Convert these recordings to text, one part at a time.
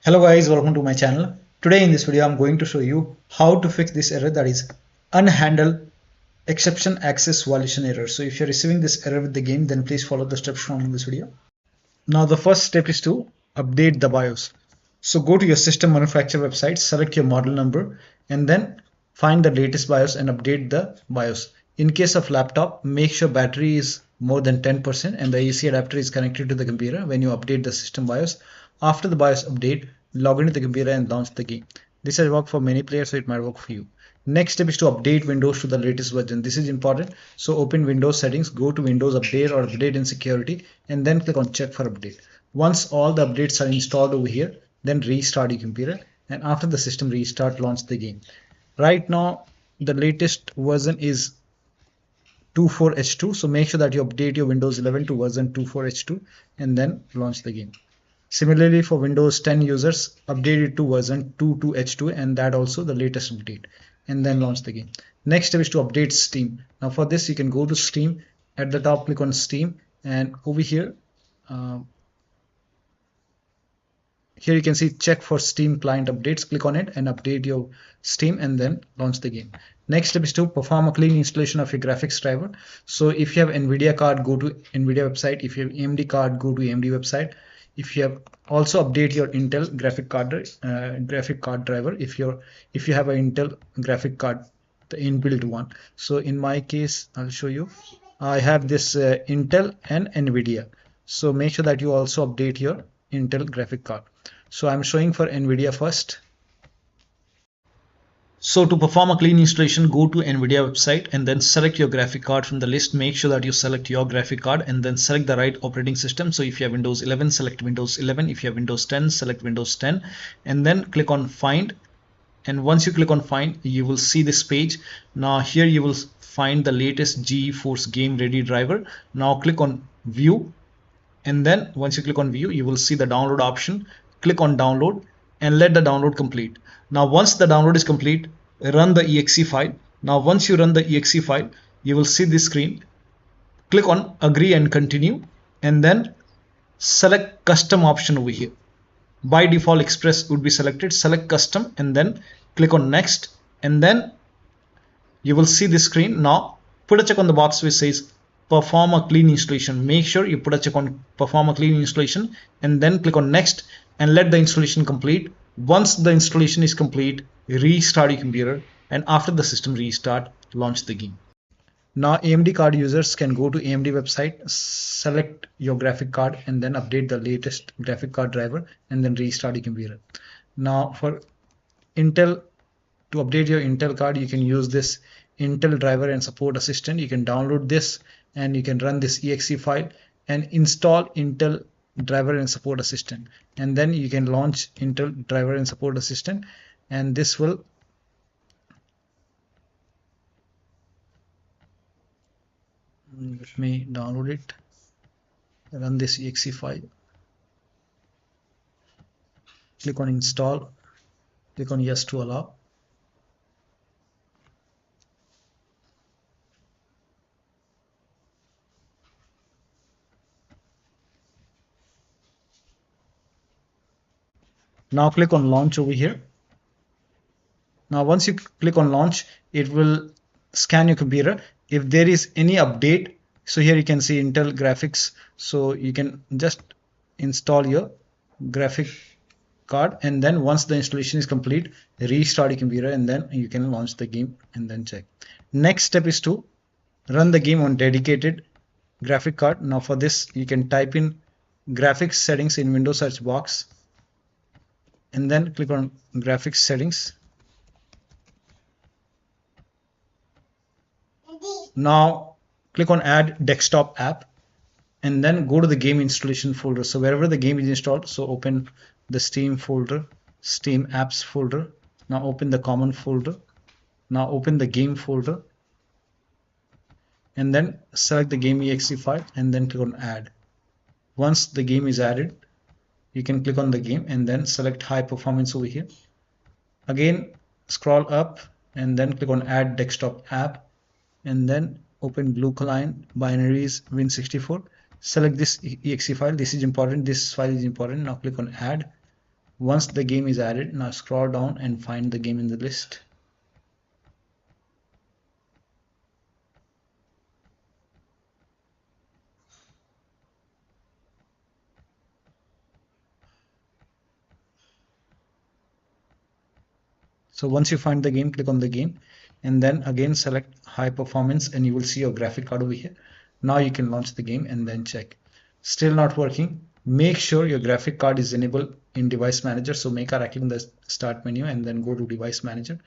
Hello guys, welcome to my channel. Today in this video I'm going to show you how to fix this error, that is unhandled exception access violation error. So if you're receiving this error with the game, then please follow the steps shown in this video. Now the first step is to update the BIOS. So go to your system manufacturer website, select your model number, and then find the latest BIOS and update the BIOS. In case of laptop, make sure battery is more than 10% and the AC adapter is connected to the computer when you update the system BIOS. After the BIOS update, log into the computer and launch the game. This has worked for many players, so it might work for you. Next step is to update Windows to the latest version. This is important. So open Windows settings, go to Windows Update or Update in Security, and then click on Check for Update. Once all the updates are installed over here, then restart your computer, and after the system restart, launch the game. Right now, the latest version is 24H2, so make sure that you update your Windows 11 to version 24H2 and then launch the game. Similarly, for Windows 10 users, update it to version 22H2 and that also the latest update, and then launch the game. Next step is to update Steam. Now for this, you can go to Steam. At the top, click on Steam, and over here, here you can see check for Steam client updates. Click on it and update your Steam and then launch the game. Next step is to perform a clean installation of your graphics driver. So if you have NVIDIA card, go to NVIDIA website. If you have AMD card, go to AMD website. If you have also update your Intel graphic card driver. If you have an Intel graphic card, the inbuilt one. So in my case, I'll show you. I have this Intel and NVIDIA. So make sure that you also update your Intel graphic card. So I'm showing for NVIDIA first. So to perform a clean installation, go to NVIDIA website and then select your graphic card from the list. Make sure that you select your graphic card and then select the right operating system. So if you have Windows 11, select Windows 11. If you have Windows 10, select Windows 10 and then click on Find. And once you click on Find, you will see this page. Now here you will find the latest GeForce Game Ready driver. Now click on View, and then once you click on View, you will see the download option. Click on Download and let the download complete. Now once the download is complete, run the exe file. Now once you run the exe file, you will see this screen. Click on Agree and Continue, and then select Custom option over here. By default, Express would be selected. Select Custom and then click on Next, and then you will see this screen. Now put a check on the box which says perform a clean installation. Make sure you put a check on perform a clean installation and then click on Next and let the installation complete. Once the installation is complete, restart your computer, and after the system restart, launch the game. Now AMD card users can go to AMD website, select your graphic card and then update the latest graphic card driver and then restart your computer. Now for Intel, to update your Intel card, you can use this Intel driver and support assistant. You can download this and you can run this exe file and install Intel driver and support assistant, and then you can launch Intel driver and support assistant, and this will let me download it, run this exe file, click on install, click on yes to allow. Now click on launch over here. Now once you click on launch, it will scan your computer. If there is any update, so here you can see Intel graphics, so you can just install your graphic card, and then once the installation is complete, restart your computer and then you can launch the game and then check. Next step is to run the game on dedicated graphic card. Now for this, you can type in graphics settings in Windows search box and then click on graphics settings. Now click on add desktop app and then go to the game installation folder. So wherever the game is installed, so open the Steam folder, Steam apps folder. Now open the common folder. Now open the game folder and then select the game exe file and then click on add. Once the game is added, you can click on the game and then select high performance over here. Again, scroll up and then click on add desktop app and then open blue client binaries Win64. Select this exe file. This is important. This file is important. Now click on add Once the game is added, now scroll down and find the game in the list. So once you find the game, click on the game and then again select high performance and you will see your graphic card over here. Now you can launch the game and then check. Still not working. Make sure your graphic card is enabled in device manager. So make a right click in the start menu and then go to device manager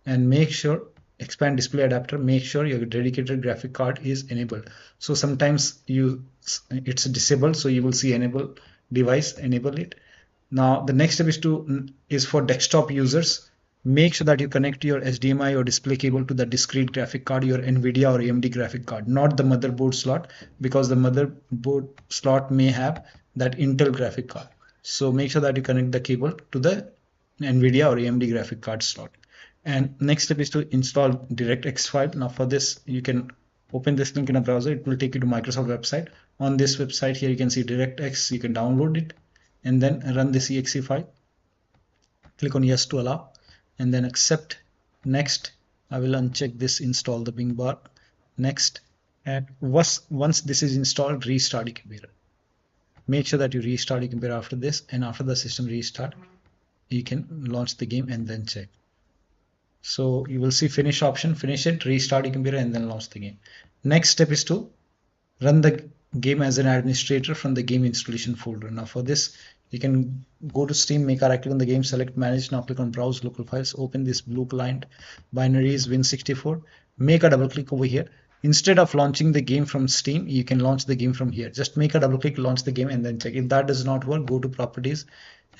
and make sure expand display adapter, make sure your dedicated graphic card is enabled. So sometimes it's disabled, so you will see enable device, enable it. Now the next step is for desktop users. Make sure that you connect your HDMI or display cable to the discrete graphic card, your NVIDIA or AMD graphic card, not the motherboard slot, because the motherboard slot may have that Intel graphic card. So make sure that you connect the cable to the NVIDIA or AMD graphic card slot. And next step is to install DirectX file. Now for this, you can open this link in a browser. It will take you to Microsoft website. On this website here, you can see DirectX. You can download it and then run this exe file. Click on yes to allow and then accept. Next, I will uncheck this install the Bing bar. Next, and once this is installed, restart your computer. Make sure that you restart your computer after this, and after the system restart, you can launch the game and then check. So you will see finish option, finish it, restart your computer and then launch the game. Next step is to run the game as an administrator from the game installation folder. Now for this, you can go to Steam, make a right click on the game, select manage, now click on browse local files, open this blue client, binaries Win64, make a double click over here. Instead of launching the game from Steam, you can launch the game from here. Just make a double click, launch the game and then check. If that does not work, go to properties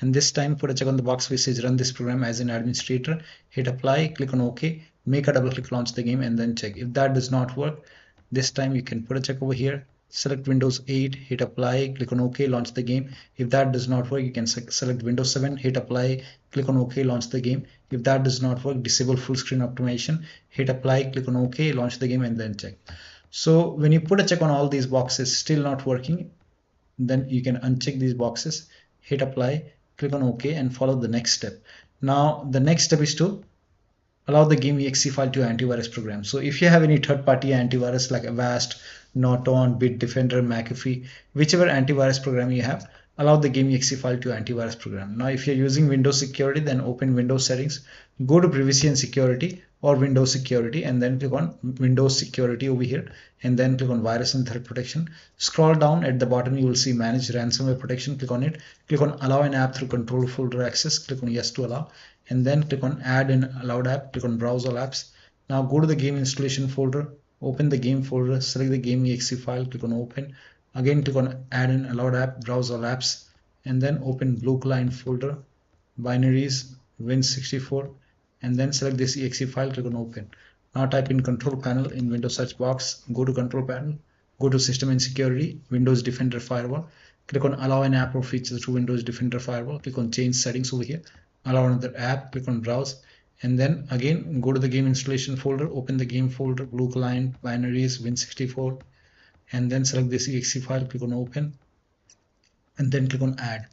and this time put a check on the box which says run this program as an administrator, hit apply, click on OK, make a double click, launch the game and then check. If that does not work, this time you can put a check over here, select Windows 8, hit apply, click on OK, launch the game. If that does not work, you can select Windows 7, hit apply, click on OK, launch the game. If that does not work, disable full screen optimization, hit apply, click on OK, launch the game and then check. So when you put a check on all these boxes still not working, then you can uncheck these boxes, hit apply, click on OK and follow the next step. Now the next step is to allow the game exe file to antivirus program. So if you have any third-party antivirus like Avast, Norton, Bitdefender, McAfee, whichever antivirus program you have, allow the game exe file to antivirus program. Now if you're using Windows Security, then open Windows settings, go to privacy and security or Windows Security and then click on Windows Security over here and then click on virus and threat protection. Scroll down at the bottom, you will see manage ransomware protection, click on it, click on allow an app through control folder access, click on yes to allow and then click on add an allowed app, click on browse all apps. Now go to the game installation folder, open the game folder, select the game exe file, click on open, again click on add an allowed app, browse all apps and then open blue client folder, binaries Win64 and then select this exe file, click on open. Now type in control panel in Windows search box, go to control panel, go to system and security, Windows Defender Firewall, click on allow an app or feature through Windows Defender Firewall, click on change settings over here, allow another app, click on browse and then again go to the game installation folder, open the game folder, blue client, binaries Win64 and then select this exe file, click on open and then click on add.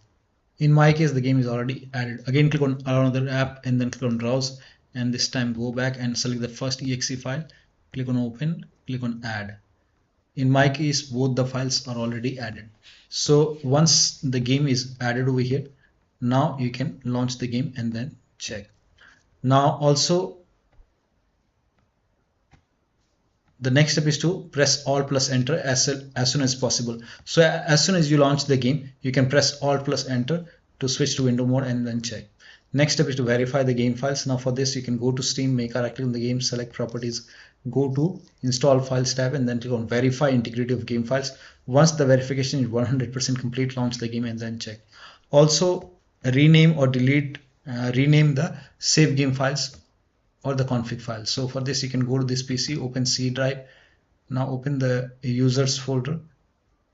In my case, the game is already added. Again, click on allow another app and then click on browse and this time go back and select the first exe file, click on open, click on add. In my case, both the files are already added. So once the game is added over here, now you can launch the game and then check. Now also the next step is to press Alt plus enter as soon as possible. So as soon as you launch the game, you can press Alt plus enter to switch to window mode and then check. Next step is to verify the game files. Now for this, you can go to Steam, make a right click on the game, select properties, go to install files tab and then click on verify integrity of game files. Once the verification is 100% complete, launch the game and then check. Also rename or delete, rename the save game files or the config file. So for this, you can go to this PC, open C drive. Now open the users folder.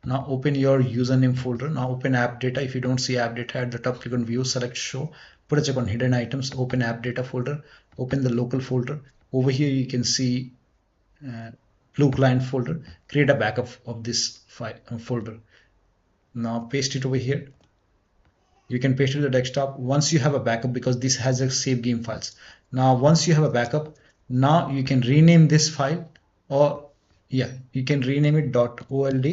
Now open your username folder. Now open app data. If you don't see app data at the top, click on view, select show, put a check on hidden items, open app data folder, open the local folder. Over here, you can see blue client folder, create a backup of this file folder. Now paste it over here. you can paste it to the desktop. Once you have a backup, because this has a save game files. Now once you have a backup, now you can rename this file, or yeah, you can rename it .old.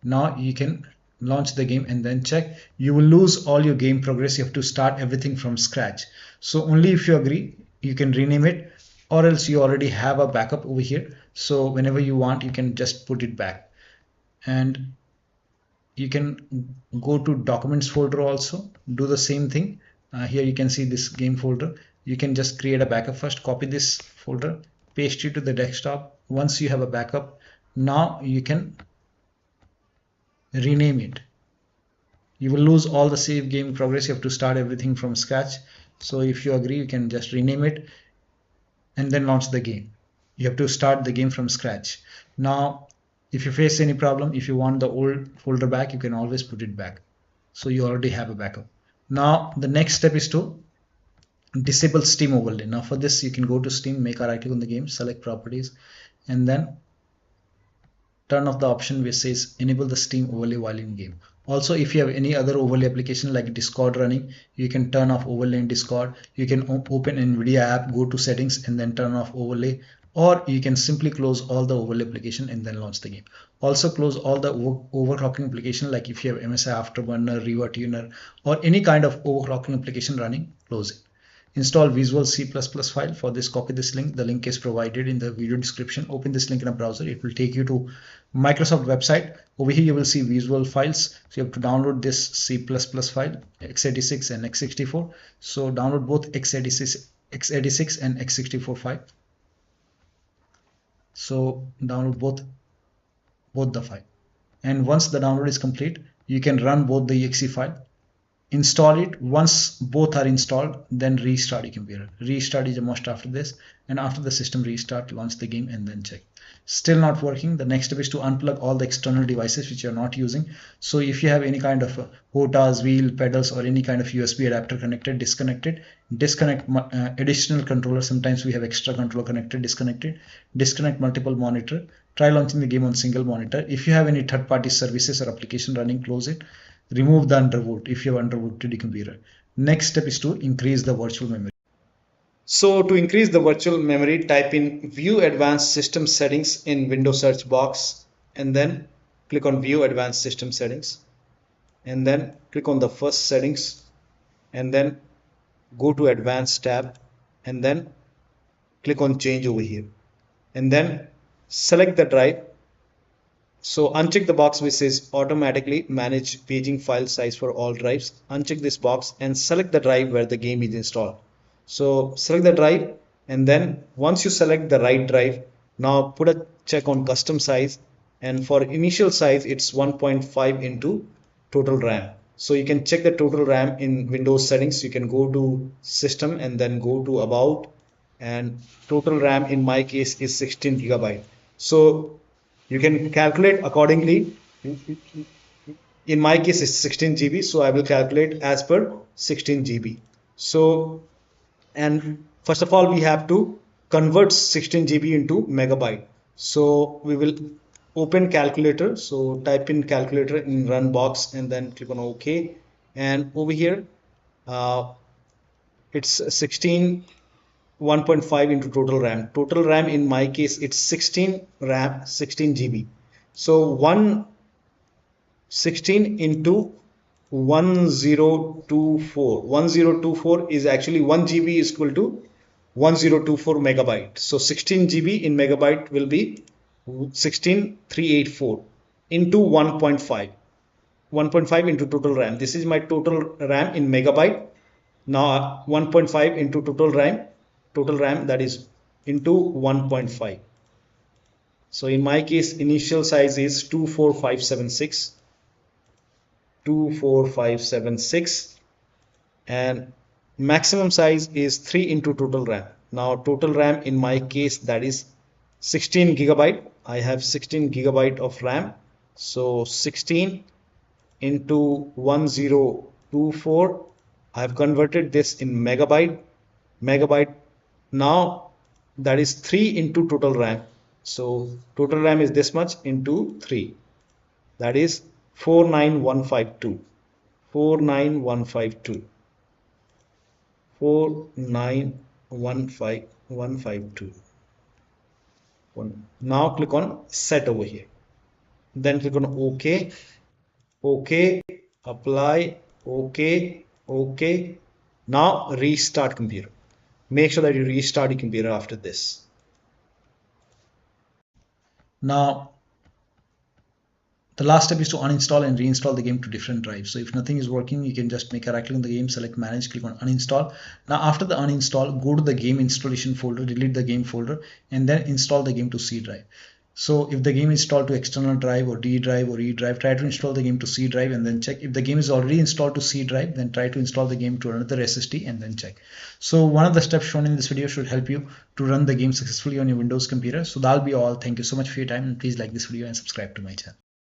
Now you can launch the game and then check. You will lose all your game progress. You have to start everything from scratch. So only if you agree, you can rename it, or else you already have a backup over here. So whenever you want, you can just put it back. And you can go to documents folder, also do the same thing. Here you can see this game folder. You can just create a backup first, copy this folder, paste it to the desktop. Once you have a backup, now you can rename it. You will lose all the save game progress. You have to start everything from scratch. So if you agree, you can just rename it and then launch the game. You have to start the game from scratch. Now if you face any problem, if you want the old folder back, you can always put it back. So you already have a backup. Now the next step is to disable Steam overlay. Now for this, you can go to Steam, make a right click on the game, select properties, and then turn off the option which says enable the Steam overlay while in game. Also, if you have any other overlay application like Discord running, you can turn off overlay in Discord. You can open NVIDIA app, go to settings, and then turn off overlay. Or you can simply close all the overlay application and then launch the game. Also close all the overclocking application, like if you have MSI Afterburner, RivaTuner, or any kind of overclocking application running, close it. Install Visual C++ file. For this, copy this link. The link is provided in the video description. Open this link in a browser. It will take you to Microsoft website. Over here you will see visual files. So you have to download this C++ file, x86 and x64. So download both x86 and x64 file. So download both the file. And once the download is complete, you can run both the exe file. Install it. Once both are installed, then restart your computer. Restart is a must after this, and after the system restart, launch the game and then check. Still not working. The next step is to unplug all the external devices which you're not using. So if you have any kind of hotas, wheel, pedals, or any kind of USB adapter connected, disconnect it. Disconnect additional controller. Sometimes we have extra controller connected, disconnected. Disconnect multiple monitor. Try launching the game on single monitor. If you have any third-party services or application running, close it. Remove the undervolt if you have undervolted your computer. Next step is to increase the virtual memory. So to increase the virtual memory, type in View Advanced System Settings in Windows search box, and then click on View Advanced System Settings, and then click on the first settings, and then go to Advanced tab, and then click on Change over here, and then select the drive. So uncheck the box which says automatically manage paging file size for all drives. Uncheck this box and select the drive where the game is installed. So select the drive, and then once you select the right drive, now put a check on custom size, and for initial size it's 1.5 into total RAM. So you can check the total RAM in Windows settings. You can go to system and then go to about, and total RAM in my case is 16 GB. So you can calculate accordingly. In my case it's 16 GB, so I will calculate as per 16 GB. So, and first of all we have to convert 16 GB into megabyte. So we will open calculator. So type in calculator in run box and then click on OK. And over here it's 1.5 into total RAM. Total RAM in my case it's 16 GB. So 116 into 1024. 1024 is actually 1 GB is equal to 1024 megabyte. So 16 GB in megabyte will be 16384 into 1.5. 1.5 into total RAM. This is my total RAM in megabyte. Now 1.5 into total RAM, that is into 1.5. So in my case initial size is 24576 and maximum size is 3 into total RAM. Now total RAM in my case that is 16 GB. I have 16 GB of RAM. So 16 into 1024. I have converted this in megabyte. Now that is 3 into total RAM. So total RAM is this much into 3. That is 49152. 49152. 4915152. Now click on set over here. Then click on OK. OK. Apply. OK. OK. Now restart computer. Make sure that you restart your computer after this. Now, the last step is to uninstall and reinstall the game to different drives. So if nothing is working, you can just make a right click on the game, select manage, click on uninstall. Now after the uninstall, go to the game installation folder, delete the game folder, and then install the game to C drive. So if the game is installed to external drive or D drive or E drive, try to install the game to C drive and then check. If the game is already installed to C drive, then try to install the game to another SSD and then check. So one of the steps shown in this video should help you to run the game successfully on your Windows computer. So that'll be all. Thank you so much for your time, and please like this video and subscribe to my channel.